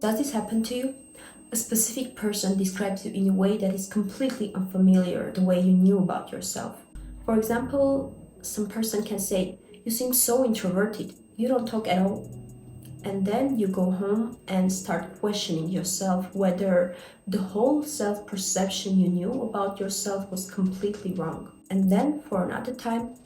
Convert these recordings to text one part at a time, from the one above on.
Does this happen to you? A specific person describes you in a way that is completely unfamiliar the way you knew about yourself. For example, some person can say, "You seem so introverted, you don't talk at all." And then you go home and start questioning yourself whether the whole self perception you knew about yourself was completely wrong. And then for another time,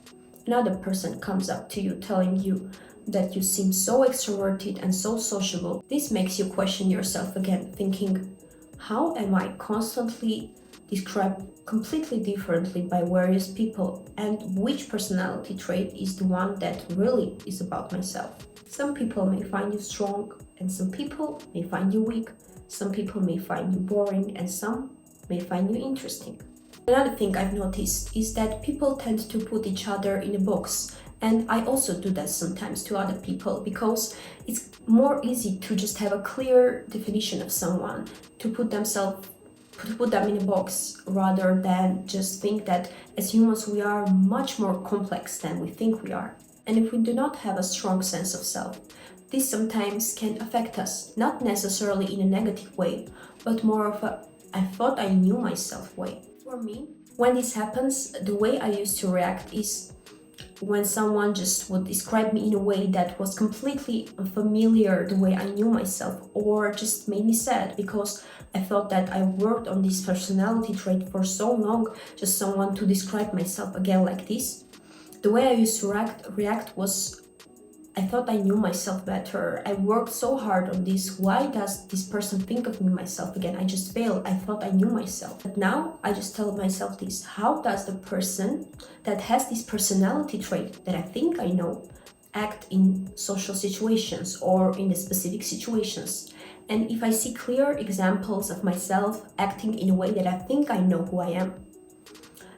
another person comes up to you telling you that you seem so extroverted and so sociable. This makes you question yourself again, thinking, how am I constantly described completely differently by various people, and which personality trait is the one that really is about myself? Some people may find you strong, and some people may find you weak. Some people may find you boring, and some may find you interesting. Another thing I've noticed is that people tend to put each other in a box, and I also do that sometimes to other people because it's more easy to just have a clear definition of someone, to put them in a box rather than just think that as humans we are much more complex than we think we are. And if we do not have a strong sense of self, this sometimes can affect us, not necessarily in a negative way, but more of a "I thought I knew myself" way. For me, when this happens, the way I used to react is when someone just would describe me in a way that was completely unfamiliar the way I knew myself, or just made me sad because I thought that I worked on this personality trait for so long, just someone to describe myself again like this. The way I used to react was, I thought I knew myself better. I worked so hard on this. Why does this person think of me myself again? I just failed. I thought I knew myself. But now I just tell myself this. How does the person that has this personality trait that I think I know act in social situations or in the specific situations? And if I see clear examples of myself acting in a way that I think I know who I am,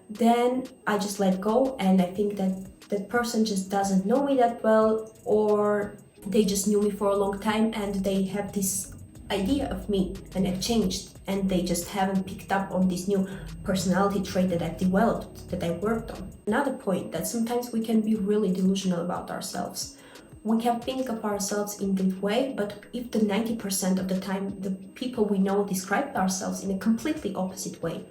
then I just let go, and I think that that person just doesn't know me that well, or they just knew me for a long time and they have this idea of me and I've changed, and they just haven't picked up on this new personality trait that I've developed, that I worked on. Another point, that sometimes we can be really delusional about ourselves. We can think of ourselves in that way, but if the 90% of the time the people we know describe ourselves in a completely opposite way,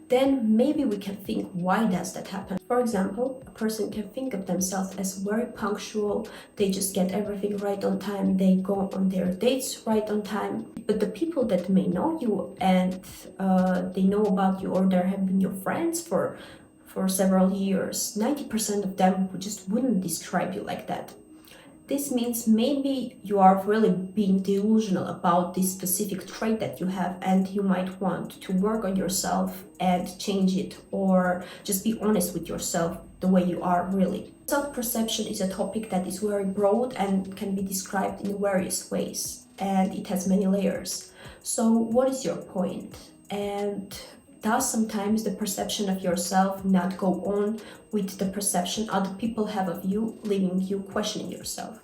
then maybe we can think, why does that happen? For example, a person can think of themselves as very punctual, they just get everything right on time, they go on their dates right on time. But the people that may know you and they know about you, or they have been your friends for several years, 90% of them just wouldn't describe you like that. This means maybe you are really being delusional about this specific trait that you have, and you might want to work on yourself and change it, or just be honest with yourself the way you are really. Self-perception is a topic that is very broad and can be described in various ways, and it has many layers. So what is your point? And does sometimes the perception of yourself not go on with the perception other people have of you, leaving you questioning yourself?